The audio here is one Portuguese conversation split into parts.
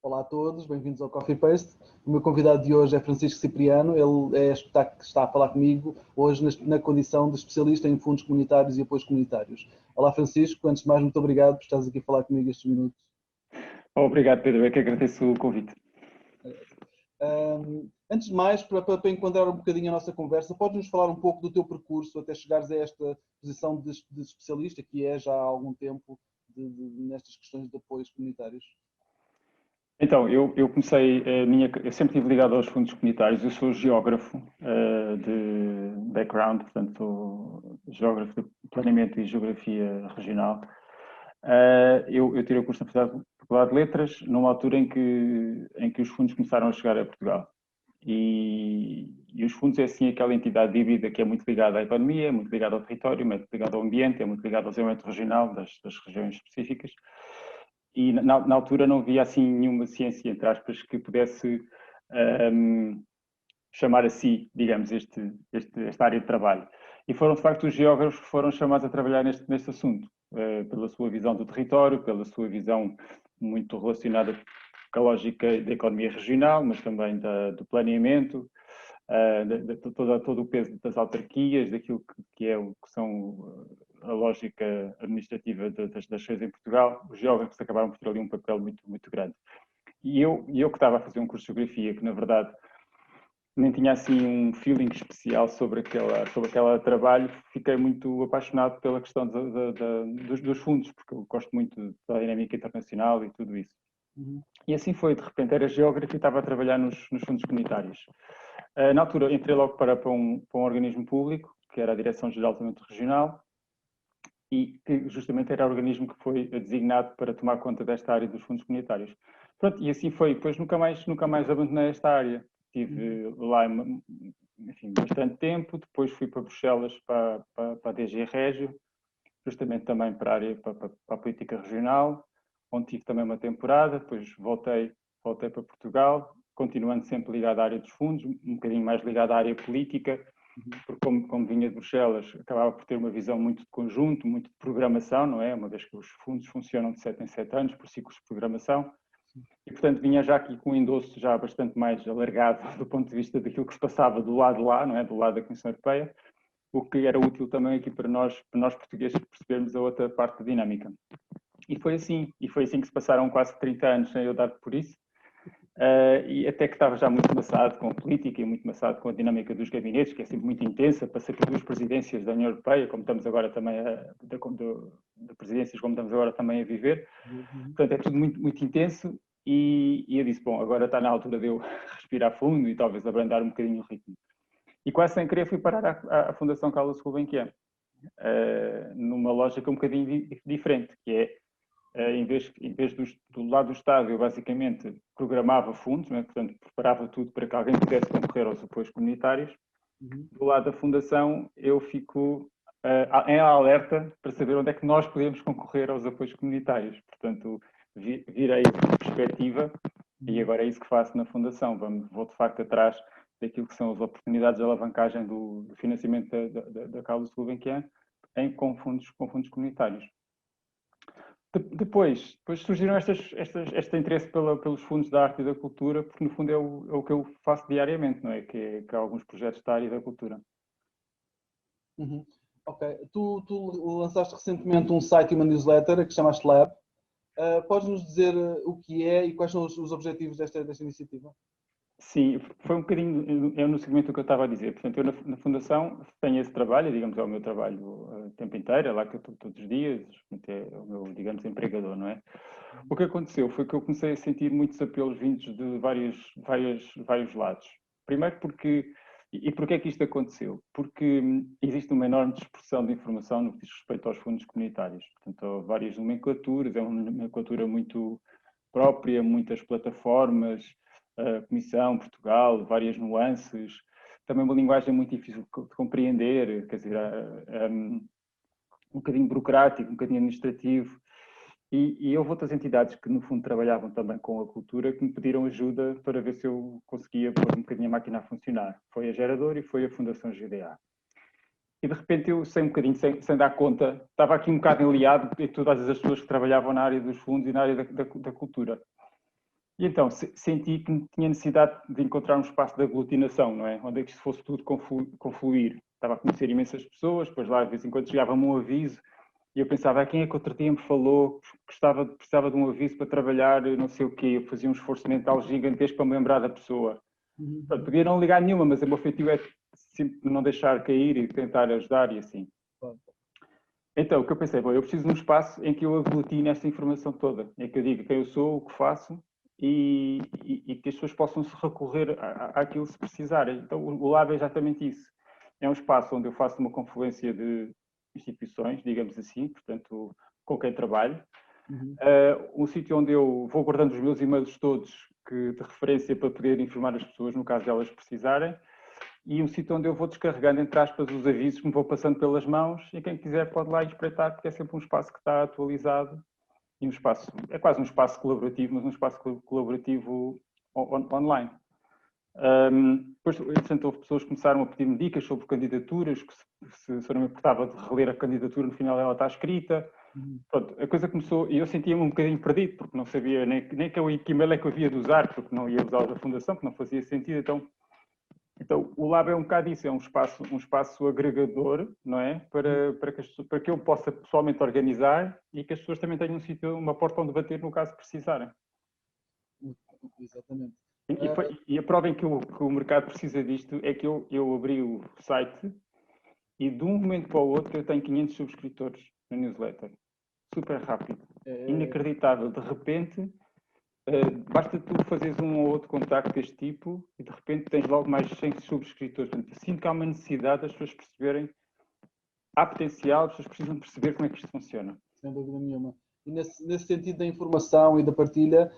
Olá a todos, bem-vindos ao Coffee Paste. O meu convidado de hoje é Francisco Cipriano. Ele está a falar comigo hoje na condição de especialista em fundos comunitários e apoios comunitários. Olá Francisco, antes de mais, muito obrigado por estares aqui a falar comigo estes minutos. Obrigado, Pedro. É que agradeço o convite. Antes de mais, para enquadrar um bocadinho a nossa conversa, podes-nos falar um pouco do teu percurso até chegares a esta posição de especialista, que é já há algum tempo nestas questões de apoios comunitários? Então, eu comecei, eu sempre estive ligado aos fundos comunitários. Eu sou geógrafo de background, portanto, sou geógrafo de planeamento e geografia regional. Eu tirei o curso na Faculdade de Letras numa altura em que os fundos começaram a chegar a Portugal. E os fundos é assim aquela entidade híbrida que é muito ligada à economia, é muito ligada ao território, é muito ligada ao ambiente, é muito ligada ao desenvolvimento regional das regiões específicas. E na altura não havia assim nenhuma ciência, entre aspas, que pudesse chamar a si, digamos, esta área de trabalho. E foram, de facto, os geógrafos que foram chamados a trabalhar neste assunto, pela sua visão do território, pela sua visão muito relacionada com a lógica da economia regional, mas também do planeamento, todo o peso das autarquias, daquilo que são a lógica administrativa das coisas em Portugal. Os geógrafos acabaram por ter ali um papel muito, muito grande. E eu que estava a fazer um curso de geografia, que na verdade nem tinha assim um feeling especial sobre aquele trabalho, fiquei muito apaixonado pela questão dos fundos, porque eu gosto muito da dinâmica internacional e tudo isso. Uhum. E assim foi, de repente era geógrafo e estava a trabalhar nos fundos comunitários. Na altura entrei logo para um organismo público, que era a Direção-Geral do Desenvolvimento Regional, e que justamente era o organismo que foi designado para tomar conta desta área dos fundos comunitários. Pronto, e assim foi, depois nunca mais abandonei esta área. Estive lá, enfim, bastante tempo, depois fui para Bruxelas, para a DG Régio, justamente também para a área, para a política regional, onde tive também uma temporada, depois voltei para Portugal, continuando sempre ligado à área dos fundos, um bocadinho mais ligado à área política, porque como vinha de Bruxelas, acabava por ter uma visão muito de conjunto, muito de programação, não é? Uma vez que os fundos funcionam de 7 em 7 anos, por ciclos de programação, e portanto vinha já aqui com um endosso já bastante mais alargado do ponto de vista daquilo que se passava do lado de lá, não é? Do lado da Comissão Europeia, o que era útil também aqui para nós portugueses percebermos a outra parte da dinâmica. E foi assim que se passaram quase 30 anos sem eu dar por isso, e até que estava já muito maçado com a política e muito maçado com a dinâmica dos gabinetes, que é sempre muito intensa, passei por duas presidências da União Europeia, como estamos agora também de presidências como estamos agora também a viver. Portanto, é tudo muito, muito intenso, e eu disse, bom, agora está na altura de eu respirar fundo e talvez abrandar um bocadinho o ritmo. E quase sem querer fui parar à Fundação Carlos Gulbenkian, numa lógica um bocadinho diferente, que é, em vez do lado do Estado, eu basicamente programava fundos, né? Portanto, preparava tudo para que alguém pudesse concorrer aos apoios comunitários. Do lado da Fundação, eu fico em alerta para saber onde é que nós podemos concorrer aos apoios comunitários. Portanto, virei a perspectiva e agora é isso que faço na Fundação. Vou de facto atrás daquilo que são as oportunidades de alavancagem do financiamento da Carlos Gulbenkian com fundos comunitários. Depois surgiram este interesse pelos fundos da arte e da cultura, porque no fundo é o que eu faço diariamente, não é? Que há alguns projetos da área e da cultura. Ok. Tu lançaste recentemente um site e uma newsletter que chamaste Lab. Podes-nos dizer o que é e quais são os objetivos desta iniciativa? Sim, foi um bocadinho no segmento do que eu estava a dizer. Portanto, eu na Fundação tenho esse trabalho, digamos, é o meu trabalho o tempo inteiro, é lá que eu estou todos os dias, é o meu, digamos, empregador, não é? O que aconteceu foi que eu comecei a sentir muitos apelos vindos de vários lados. Primeiro e porquê é que isto aconteceu? Porque existe uma enorme dispersão de informação no que diz respeito aos fundos comunitários. Portanto, há várias nomenclaturas, é uma nomenclatura muito própria, muitas plataformas, Comissão, Portugal, várias nuances, também uma linguagem muito difícil de compreender, quer dizer, um bocadinho burocrático, um bocadinho administrativo. E houve outras entidades que, no fundo, trabalhavam também com a cultura que me pediram ajuda para ver se eu conseguia pôr um bocadinho a máquina a funcionar. Foi a Gerador e foi a Fundação GDA. E, de repente, eu, sem dar conta, estava aqui um bocado enliado em todas as pessoas que trabalhavam na área dos fundos e na área da cultura. E então senti que tinha necessidade de encontrar um espaço de aglutinação, não é? Onde é que isto fosse tudo confluir. Estava a conhecer imensas pessoas, depois lá de vez em quando chegava-me um aviso e eu pensava, quem é que outro dia me falou que precisava de um aviso para trabalhar, não sei o quê. Eu fazia um esforço mental gigantesco para me lembrar da pessoa. Portanto, podia não ligar nenhuma, mas o meu objetivo é sempre não deixar cair e tentar ajudar e assim. Então, o que eu pensei, bom, eu preciso de um espaço em que eu aglutine esta informação toda, em que eu diga quem eu sou, o que faço e que as pessoas possam se recorrer àquilo se precisarem. Então, o Lab é exatamente isso. É um espaço onde eu faço uma confluência de instituições, digamos assim, portanto, com quem trabalho. Um sítio onde eu vou guardando os meus e-mails todos de referência para poder informar as pessoas no caso de elas precisarem. E um sítio onde eu vou descarregando, entre aspas, os avisos que me vou passando pelas mãos e quem quiser pode lá espreitar, porque é sempre um espaço que está atualizado e um espaço, é quase um espaço colaborativo, mas um espaço colaborativo online. Depois, entretanto, houve pessoas que começaram a pedir-me dicas sobre candidaturas, que se eu não me importava de reler a candidatura, no final ela está escrita. Pronto, a coisa começou, e eu sentia-me um bocadinho perdido, porque não sabia nem que e-mail é que eu havia de usar, porque não ia usar o da Fundação, porque não fazia sentido, então, o Lab é um bocado isso, é um espaço agregador, não é? Para que eu possa pessoalmente organizar e que as pessoas também tenham um sítio, uma porta onde bater no caso precisarem. Exatamente. E a prova em que o mercado precisa disto é que eu abri o site e de um momento para o outro eu tenho 500 subscritores na newsletter. Super rápido. Inacreditável. De repente, basta tu fazeres um ou outro contacto deste tipo e de repente tens logo mais 100 subscritores. Portanto, sinto que há uma necessidade das pessoas perceberem, há potencial, as pessoas precisam perceber como é que isto funciona. Sem dúvida nenhuma. E nesse sentido da informação e da partilha,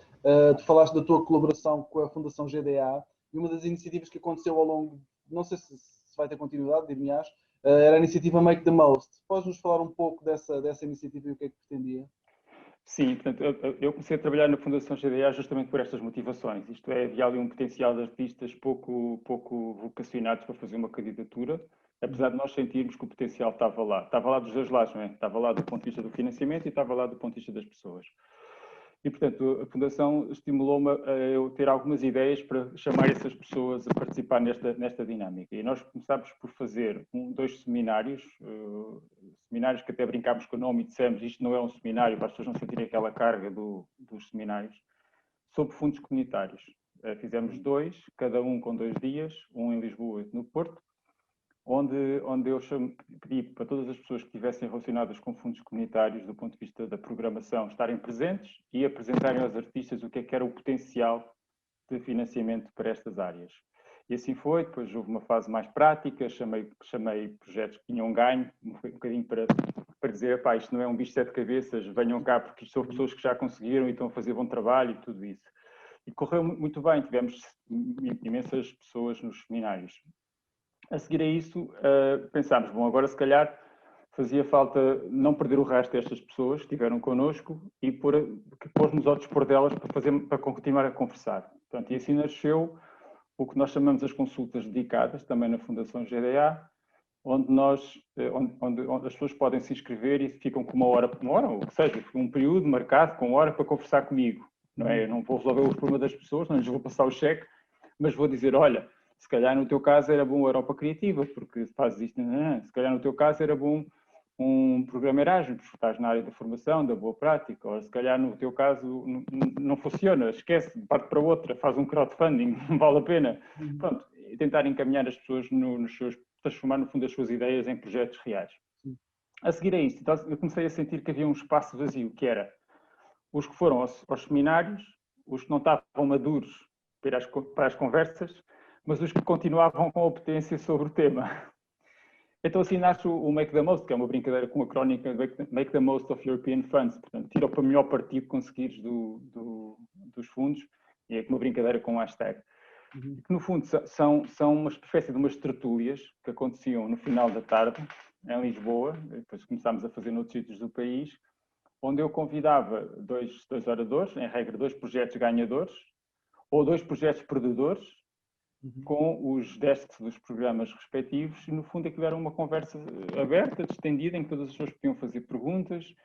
tu falaste da tua colaboração com a Fundação GDA e uma das iniciativas que aconteceu ao longo, não sei se vai ter continuidade, dir-me-ás, era a iniciativa Make the Most. Podes nos falar um pouco dessa iniciativa e o que é que pretendia? Sim, portanto, eu comecei a trabalhar na Fundação GDA justamente por estas motivações. Isto é, havia ali um potencial de artistas pouco vocacionados para fazer uma candidatura, apesar de nós sentirmos que o potencial estava lá. Estava lá dos dois lados, não é? Estava lá do ponto de vista do financiamento e estava lá do ponto de vista das pessoas. E, portanto, a Fundação estimulou-me a eu ter algumas ideias para chamar essas pessoas a participar nesta dinâmica. E nós começámos por fazer dois seminários, seminários que até brincámos com o nome e dissemos isto não é um seminário, para as pessoas não sentirem aquela carga dos seminários, sobre fundos comunitários. Fizemos dois, cada um com 2 dias, um em Lisboa e outro no Porto, onde eu pedi para todas as pessoas que estivessem relacionadas com fundos comunitários, do ponto de vista da programação, estarem presentes e apresentarem aos artistas o que era o potencial de financiamento para estas áreas. E assim foi, depois houve uma fase mais prática, chamei projetos que tinham ganho, um bocadinho para dizer, pá, isto não é um bicho de 7 cabeças, venham cá porque isto são pessoas que já conseguiram e estão a fazer bom trabalho e tudo isso. E correu muito bem, tivemos imensas pessoas nos seminários. A seguir a isso, pensámos, bom, agora se calhar fazia falta não perder o resto destas pessoas que estiveram connosco e pôr-nos ao dispor delas para continuar a conversar. Portanto, e assim nasceu o que nós chamamos as consultas dedicadas, também na Fundação GDA, onde as pessoas podem se inscrever e ficam com uma hora, ou seja, um período marcado com hora para conversar comigo. Não é? Eu não vou resolver os problemas das pessoas, não lhes vou passar o cheque, mas vou dizer, olha, se calhar no teu caso era bom a Europa Criativa, porque fazes isto, se calhar no teu caso era bom um programa Erasmus, porque estás na área da formação, da boa prática, ou se calhar no teu caso não funciona, esquece, parte para outra, faz um crowdfunding, não vale a pena. Pronto, e tentar encaminhar as pessoas transformar no fundo as suas ideias em projetos reais. A seguir a isto, então, eu comecei a sentir que havia um espaço vazio, que era os que foram aos seminários, os que não estavam maduros para as conversas, mas os que continuavam com a potência sobre o tema. Então assim nasce o Make the Most, que é uma brincadeira com a crónica Make the Most of European Funds, portanto, tira para o melhor partido que conseguires dos fundos, e é uma brincadeira com o hashtag. Que no fundo são uma espécie de umas tertúlias que aconteciam no final da tarde, em Lisboa, depois começámos a fazer noutros sítios do país, onde eu convidava dois oradores, em regra 2 projetos ganhadores, ou 2 projetos perdedores, com os desks dos programas respectivos, e no fundo aquilo era uma conversa aberta, distendida, em que todas as pessoas podiam fazer perguntas,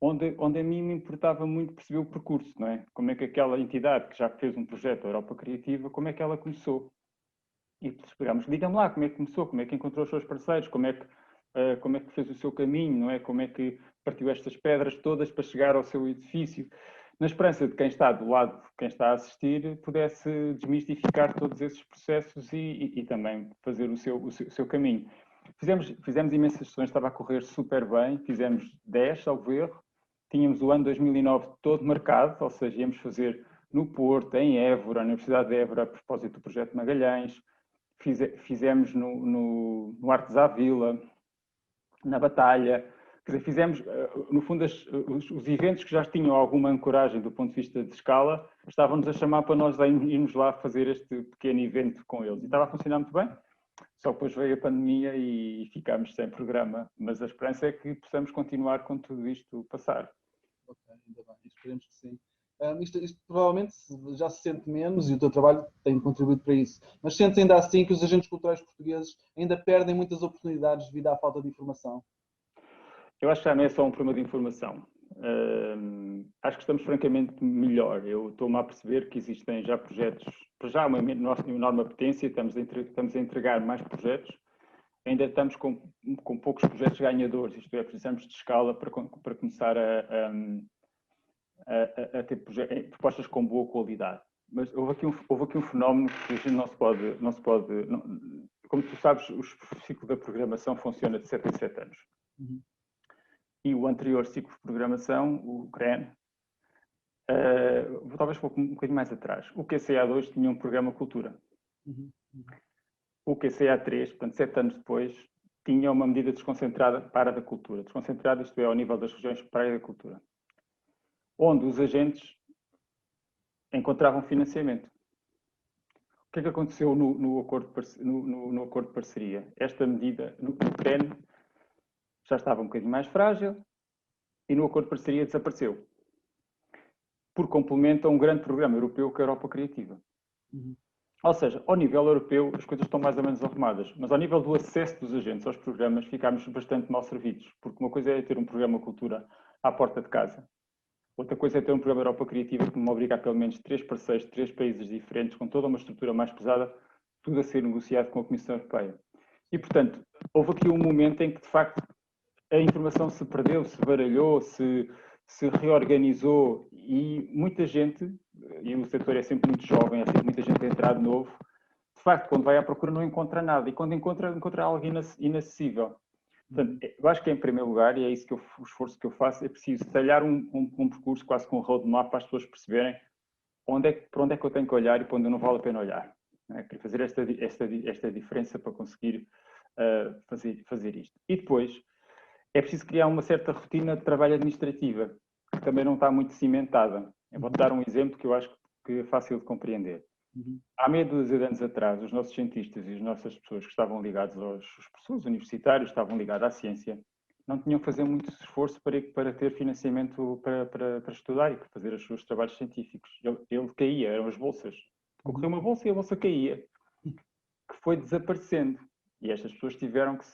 onde a mim me importava muito perceber o percurso, não é? Como é que aquela entidade que já fez um projeto da Europa Criativa, como é que ela começou? E esperámos, diga-me lá como é que começou, como é que encontrou os seus parceiros, como é que fez o seu caminho, não é? Como é que partiu estas pedras todas para chegar ao seu edifício, na esperança de quem está do lado, quem está a assistir, pudesse desmistificar todos esses processos e também fazer o seu caminho. Fizemos imensas sessões, estava a correr super bem, fizemos 10, salvo erro, tínhamos o ano 2009 todo marcado, ou seja, íamos fazer no Porto, em Évora, na Universidade de Évora, a propósito do projeto Magalhães, fizemos no Artes à Vila, na Batalha, quer dizer, fizemos, no fundo, os eventos que já tinham alguma ancoragem do ponto de vista de escala, estavam-nos a chamar para nós irmos lá fazer este pequeno evento com eles. E estava a funcionar muito bem, só depois veio a pandemia e ficámos sem programa, mas a esperança é que possamos continuar com tudo isto passar. Ok, ainda bem, esperemos que sim. Isto provavelmente já se sente menos e o teu trabalho tem contribuído para isso. Mas sentes ainda assim que os agentes culturais portugueses ainda perdem muitas oportunidades devido à falta de informação? Eu acho que já não é só um problema de informação. Acho que estamos francamente melhor. Eu estou-me a perceber que existem já projetos, para já uma enorme apetência, estamos a entregar mais projetos. Ainda estamos com poucos projetos ganhadores, isto é, precisamos de escala para começar a ter propostas com boa qualidade. Mas houve aqui um fenómeno que a gente não se pode como tu sabes, o ciclo da programação funciona de 7 em 7 anos. Uhum. E o anterior ciclo de programação, o CREN, talvez um bocadinho mais atrás, o QCA2 tinha um programa Cultura. Uhum. Uhum. O QCA3, portanto, 7 anos depois, tinha uma medida desconcentrada para a da cultura. Desconcentrada, isto é, ao nível das regiões para a da cultura. Onde os agentes encontravam financiamento. O que é que aconteceu no acordo de parceria? Esta medida, no CREN, já estava um bocadinho mais frágil e no acordo de parceria desapareceu. Por complemento a um grande programa europeu que é a Europa Criativa. Uhum. Ou seja, ao nível europeu as coisas estão mais ou menos arrumadas, mas ao nível do acesso dos agentes aos programas ficámos bastante mal servidos, porque uma coisa é ter um programa cultura à porta de casa, outra coisa é ter um programa Europa Criativa que me obriga a pelo menos 3 parceiros de 3 países diferentes, com toda uma estrutura mais pesada, tudo a ser negociado com a Comissão Europeia. E, portanto, houve aqui um momento em que, de facto, a informação se perdeu, se baralhou, se reorganizou e muita gente, e o setor é sempre muito jovem, é sempre muita gente a entrar de novo, de facto, quando vai à procura não encontra nada e quando encontra algo inacessível. Portanto, eu acho que em primeiro lugar, e é isso que o esforço que eu faço, é preciso talhar um percurso quase com um roadmap para as pessoas perceberem para onde é que eu tenho que olhar e para onde não vale a pena olhar. É? Quero fazer esta diferença para conseguir fazer isto. E depois, é preciso criar uma certa rotina de trabalho administrativa, que também não está muito cimentada. Eu vou-te dar um exemplo que eu acho que é fácil de compreender. Uhum. Há meia dúzia de anos atrás, os nossos cientistas e as nossas pessoas que estavam ligados os professores universitários, estavam ligados à ciência, não tinham que fazer muito esforço para ter financiamento para estudar e para fazer os seus trabalhos científicos. Ele caía, eram as bolsas. Concorreu uma bolsa e a bolsa caía, que foi desaparecendo. E estas pessoas tiveram que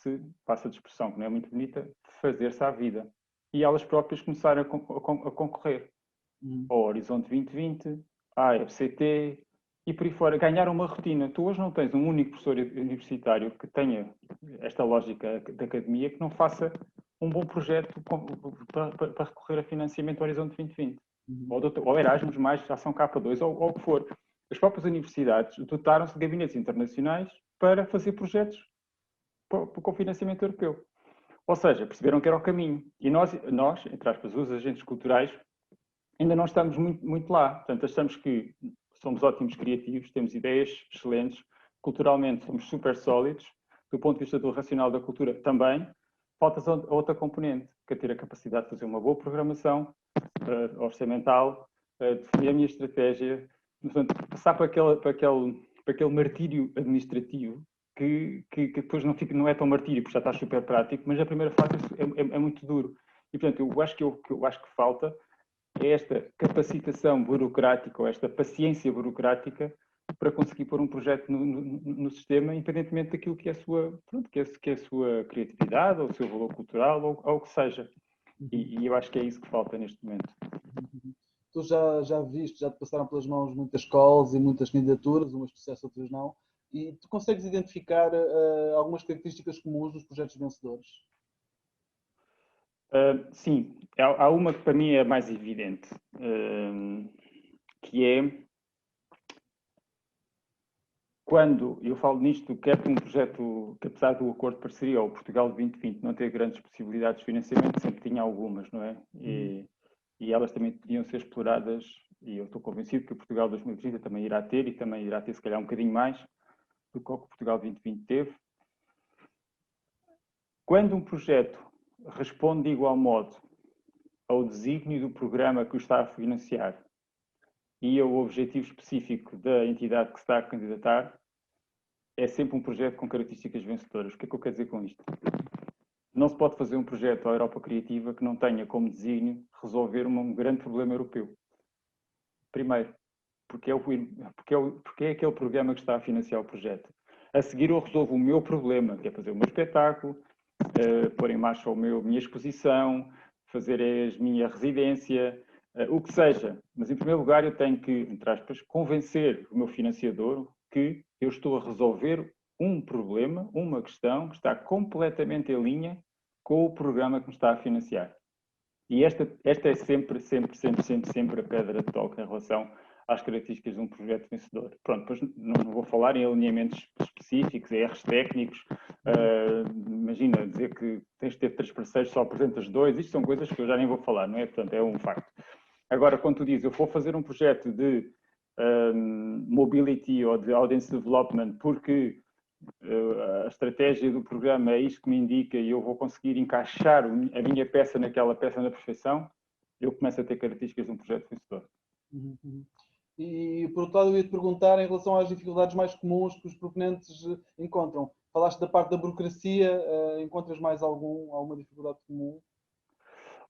passa de expressão, que não é muito bonita, fazer-se à vida. E elas próprias começaram a concorrer. Ao Horizonte 2020, à FCT e por aí fora. Ganharam uma rotina. Tu hoje não tens um único professor universitário que tenha esta lógica da academia que não faça um bom projeto para recorrer a financiamento ao Horizonte 2020. Ou Erasmus, mais Ação K2, ou o que for. As próprias universidades dotaram-se de gabinetes internacionais para fazer projetos com financiamento europeu. Ou seja, perceberam que era o caminho. E nós, entre aspas, os agentes culturais, ainda não estamos muito lá. Portanto, achamos que somos ótimos criativos, temos ideias excelentes, culturalmente somos super sólidos, do ponto de vista do racional da cultura também. Falta outra componente, que é ter a capacidade de fazer uma boa programação orçamental, definir a minha estratégia, portanto, passar para aquele martírio administrativo que depois não é tão martírio, porque já está super prático, mas a primeira fase é muito duro. E, portanto, eu acho que falta é esta capacitação burocrática ou esta paciência burocrática para conseguir pôr um projeto no sistema, independentemente daquilo que é a sua criatividade, ou o seu valor cultural, ou o que seja. E eu acho que é isso que falta neste momento. Tu já viste, já te passaram pelas mãos muitas calls e muitas candidaturas, umas de sucesso, outras não, e tu consegues identificar algumas características comuns dos projetos vencedores? Sim, há uma que para mim é mais evidente, que é quando eu falo nisto, quer de um projeto que, apesar do acordo de parceria ou Portugal 2020 não ter grandes possibilidades de financiamento, sempre tinha algumas, não é? E elas também podiam ser exploradas, e eu estou convencido que o Portugal 2030 também irá ter, e também irá ter se calhar um bocadinho mais do que o Portugal 2020 teve. Quando um projeto responde de igual modo ao desígnio do programa que o está a financiar e ao objetivo específico da entidade que se está a candidatar, é sempre um projeto com características vencedoras. O que é que eu quero dizer com isto? Não se pode fazer um projeto à Europa Criativa que não tenha como desígnio resolver um grande problema europeu. Primeiro, porque é aquele programa que está a financiar o projeto. A seguir eu resolvo o meu problema, que é fazer o meu espetáculo, pôr em marcha a minha exposição, fazer a minha residência, o que seja. Mas, em primeiro lugar, eu tenho que, entre aspas, convencer o meu financiador que eu estou a resolver um problema, uma questão que está completamente em linha com o programa que me está a financiar. E esta é sempre a pedra de toque em relação às características de um projeto vencedor. Pronto, depois não vou falar em alinhamentos específicos, erros técnicos. Imagina dizer que tens de ter 3 parceiros, só apresentas 2. Isto são coisas que eu já nem vou falar, não é? Portanto, é um facto. Agora, quando tu dizes, eu vou fazer um projeto de mobility ou de audience development porque a estratégia do programa é isto que me indica e eu vou conseguir encaixar a minha peça naquela peça na perfeição, eu começo a ter características de um projeto vencedor. E, por outro lado, eu ia te perguntar em relação às dificuldades mais comuns que os proponentes encontram. Falaste da parte da burocracia, encontras mais alguma dificuldade comum?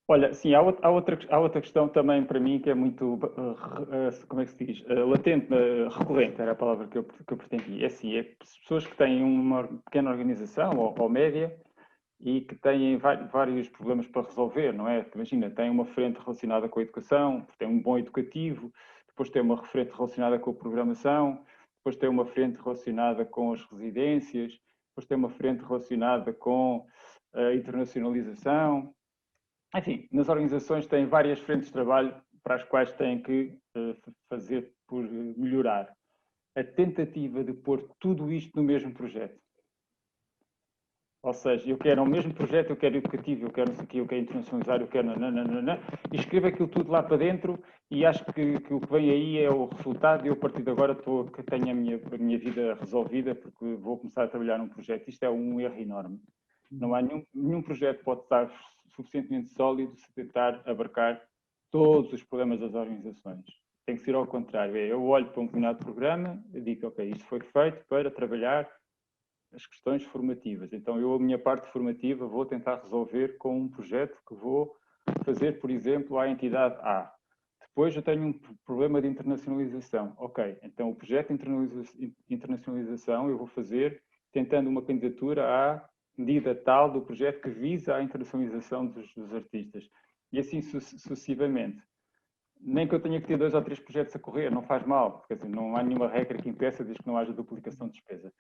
Olha, sim, há outra questão também para mim que é muito, como é que se diz, latente, recorrente, era a palavra que eu pretendia. É assim, é pessoas que têm uma pequena organização ou média e que têm vários problemas para resolver, não é? Imagina, tem uma frente relacionada com a educação, tem um bom educativo, depois tem uma frente relacionada com a programação, depois tem uma frente relacionada com as residências, depois tem uma frente relacionada com a internacionalização. Enfim, nas organizações têm várias frentes de trabalho para as quais têm que fazer por melhorar. A tentativa de pôr tudo isto no mesmo projeto. Ou seja, eu quero o mesmo projeto, eu quero educativo, eu quero não sei o quê, eu quero internacionalizar, eu quero nananana, e escrevo aquilo tudo lá para dentro e acho que o que vem aí é o resultado e eu a partir de agora tenho a minha vida resolvida porque vou começar a trabalhar num projeto. Isto é um erro enorme. Não há nenhum projeto que pode estar suficientemente sólido se tentar abarcar todos os problemas das organizações. Tem que ser ao contrário. Eu olho para um determinado programa e digo, ok, isto foi feito para trabalhar as questões formativas. Então, eu, a minha parte formativa, vou tentar resolver com um projeto que vou fazer, por exemplo, à entidade A. Depois eu tenho um problema de internacionalização. Ok, então o projeto de internacionalização eu vou fazer tentando uma candidatura à medida tal do projeto que visa a internacionalização dos artistas. E assim sucessivamente. Nem que eu tenha que ter 2 ou 3 projetos a correr, não faz mal. Quer dizer, não há nenhuma regra que impeça desde que não haja duplicação de despesa.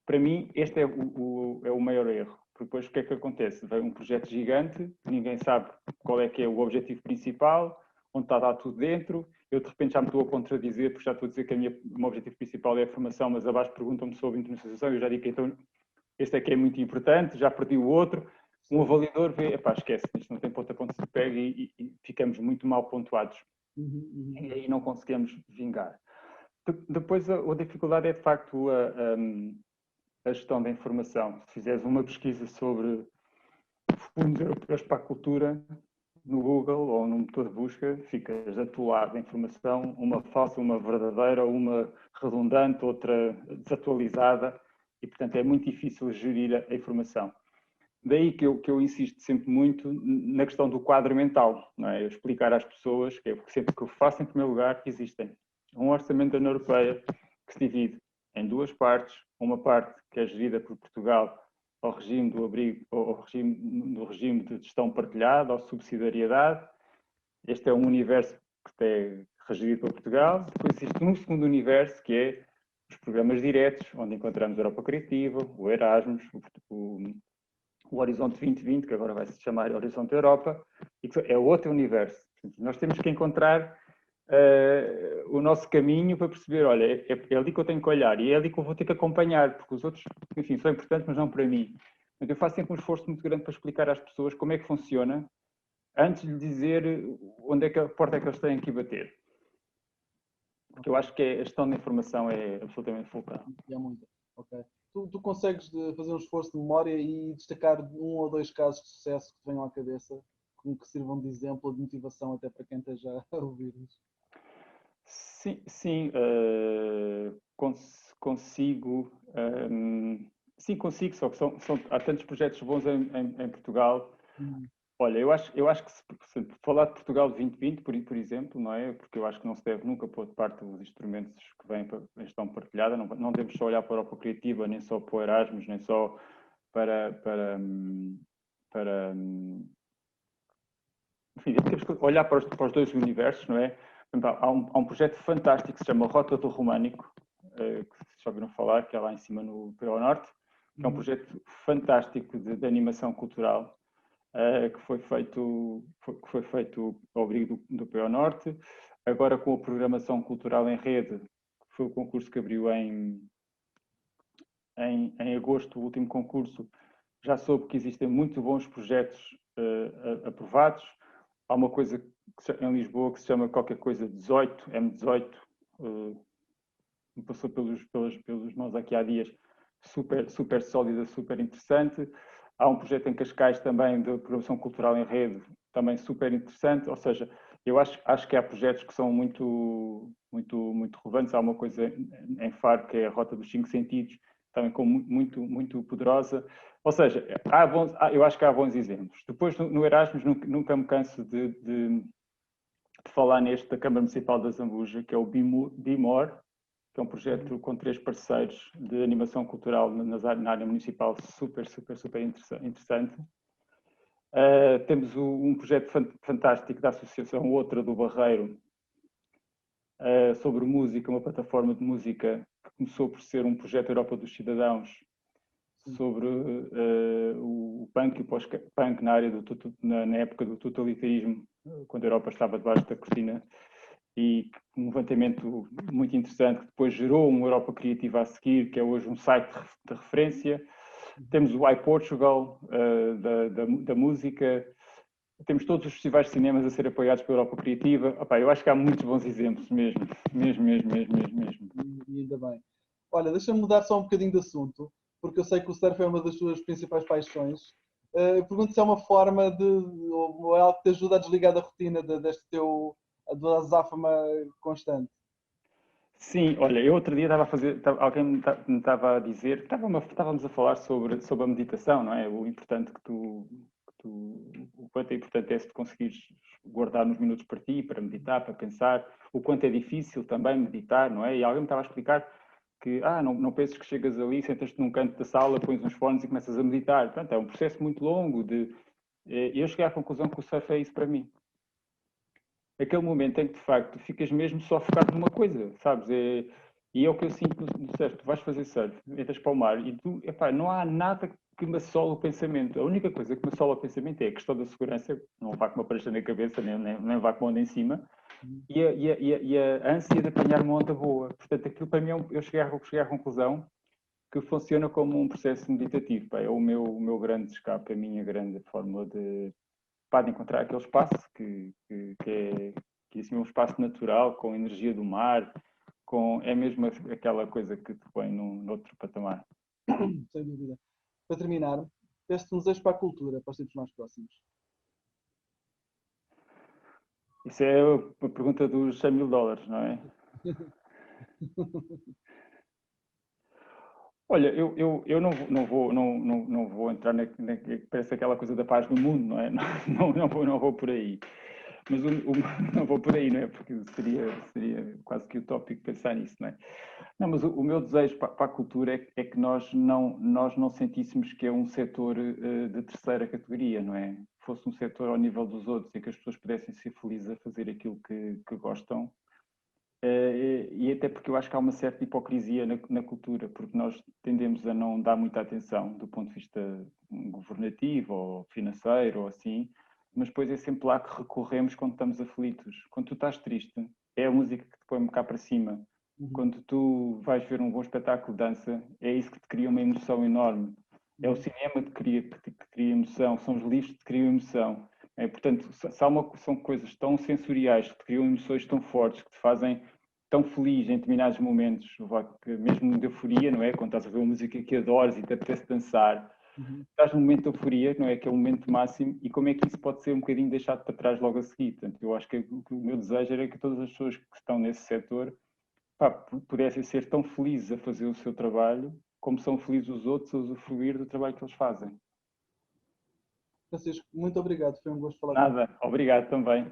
Para mim, este é o maior erro. Porque depois o que é que acontece? Vem um projeto gigante, ninguém sabe qual é que é o objetivo principal, onde está tudo dentro. Eu, de repente, já me estou a contradizer, porque já estou a dizer que o meu objetivo principal é a formação, mas abaixo perguntam-me sobre internacionalização e eu já digo que então este é que é muito importante, já perdi o outro. Um avaliador vê, epá, esquece, isto não tem ponta de pega e ficamos muito mal pontuados. E aí não conseguimos vingar. Depois, a dificuldade é, de facto, a gestão da informação. Se fizeres uma pesquisa sobre fundos europeus para a cultura no Google ou no motor de busca, ficas atolado de informação, uma falsa, uma verdadeira, uma redundante, outra desatualizada, e portanto é muito difícil gerir a informação. Daí que eu insisto sempre muito na questão do quadro mental, não é? Eu explicar às pessoas, que é sempre que eu faço em primeiro lugar, que existem um orçamento da União Europeia que se divide em 2 partes, uma parte que é gerida por Portugal ao regime do abrigo, do regime de gestão partilhada, ou subsidiariedade. Este é um universo que é regido por Portugal. Depois existe um segundo universo, que é os programas diretos, onde encontramos a Europa Criativa, o Erasmus, o Horizonte 2020, que agora vai se chamar Horizonte Europa, e que é outro universo. Nós temos que encontrar o nosso caminho para perceber, olha, é ali que eu tenho que olhar e é ali que eu vou ter que acompanhar, porque os outros, enfim, são importantes, mas não para mim. Então, eu faço sempre um esforço muito grande para explicar às pessoas como é que funciona, antes de lhe dizer onde é que a porta é que eles têm que bater. Porque eu acho que a gestão da informação é absolutamente fulcral. É muito. Ok. Tu consegues fazer um esforço de memória e destacar um ou dois casos de sucesso que te venham à cabeça, que sirvam de exemplo, de motivação até para quem esteja a ouvir-nos? Sim, consigo. Sim, consigo, só que há tantos projetos bons em Portugal. Olha, eu acho que se falar de Portugal 2020, por exemplo, não é? Porque eu acho que não se deve nunca pôr de parte os instrumentos que vêm para a gestão partilhada, não devemos só olhar para a Europa Criativa, nem só para o Erasmus, nem só para enfim, temos que olhar para os dois universos, não é? Há um projeto fantástico que se chama Rota do Românico, que já ouviram falar, que é lá em cima no PO Norte, que é um projeto fantástico de animação cultural, que foi feito ao abrigo do PO Norte, agora com a programação cultural em rede, que foi o concurso que abriu em agosto, o último concurso. Já soube que existem muito bons projetos aprovados. Há uma coisa em Lisboa que se chama qualquer coisa 18, M18, me passou pelos mãos aqui há dias, super sólida, super interessante. Há um projeto em Cascais também de programação cultural em rede, também super interessante. Ou seja, eu acho que há projetos que são muito relevantes. Há uma coisa em Faro que é a Rota dos Cinco Sentidos, também muito poderosa. Ou seja, eu acho que há bons exemplos. Depois, no Erasmus, nunca me canso de falar neste da Câmara Municipal da Zambuja, que é o BIMOR, que é um projeto com 3 parceiros de animação cultural na área municipal super interessante. Temos um projeto fantástico da Associação Outra do Barreiro, sobre música, uma plataforma de música que começou por ser um projeto Europa dos Cidadãos, sobre o punk e o pós-punk na época do totalitarismo, quando a Europa estava debaixo da cortina, e um levantamento muito interessante que depois gerou uma Europa Criativa a seguir, que é hoje um site de referência. Temos o iPortugal da música, temos todos os festivais de cinemas a ser apoiados pela Europa Criativa. Opa, eu acho que há muitos bons exemplos mesmo. E ainda bem. Olha, deixa-me mudar só um bocadinho de assunto, porque eu sei que o surf é uma das tuas principais paixões. Eu pergunto se é uma forma ou é algo que te ajuda a desligar da rotina deste teu da azáfama constante. Sim, olha, eu outro dia alguém me estava a dizer, estávamos a falar sobre a meditação, não é? O importante o quanto é importante é se conseguires guardar uns minutos para ti, para meditar, para pensar, o quanto é difícil também meditar, não é? E alguém me estava a explicar que, não penses que chegas ali, sentas-te num canto da sala, pões uns fones e começas a meditar. Portanto, é um processo muito longo e eu cheguei à conclusão que o surf é isso para mim. Aquele momento em que, de facto, ficas mesmo só focado numa coisa, sabes? E é o que eu sinto no surf. Tu vais fazer surf, entras para o mar e não há nada que me assola o pensamento. A única coisa que me assola o pensamento é a questão da segurança, não vá com uma prancha na cabeça, nem vá com uma onda em cima, e a ânsia de apanhar uma onda boa. Portanto, aquilo para mim, eu cheguei à conclusão que funciona como um processo meditativo. É o meu grande escape, a minha grande fórmula de encontrar aquele espaço que assim, um espaço natural, com energia do mar, é mesmo aquela coisa que te põe num outro patamar. Sem dúvida. Para terminar, peço-te um desejo para a cultura, para os tempos mais próximos. Isso é a pergunta dos $100.000, não é? Olha, eu não vou entrar parece aquela coisa da paz do mundo, não é? Não vou por aí. não vou por aí, não é? Porque seria quase que utópico pensar nisso, não é? Não, mas o meu desejo para a cultura é que nós não sentíssemos que é um setor de terceira categoria, não é? Fosse um setor ao nível dos outros e que as pessoas pudessem ser felizes a fazer aquilo que gostam. E até porque eu acho que há uma certa hipocrisia na cultura, porque nós tendemos a não dar muita atenção do ponto de vista governativo ou financeiro ou assim, mas depois é sempre lá que recorremos quando estamos aflitos. Quando tu estás triste, é a música que te põe cá para cima. Quando tu vais ver um bom espetáculo de dança, é isso que te cria uma emoção enorme. É o cinema que te cria emoção, são os livros que te criam emoção. Portanto, são coisas tão sensoriais que te criam emoções tão fortes, que te fazem tão feliz em determinados momentos, mesmo de euforia, não é? Quando estás a ver uma música que adoras e te apetece dançar, estás num momento de euforia, não é? Que é o momento máximo, e como é que isso pode ser um bocadinho deixado para trás logo a seguir? Portanto, eu acho que o meu desejo era que todas as pessoas que estão nesse setor pudessem ser tão felizes a fazer o seu trabalho, como são felizes os outros a usufruir do trabalho que eles fazem. Francisco, muito obrigado, foi um gosto falar contigo. Nada, obrigado também.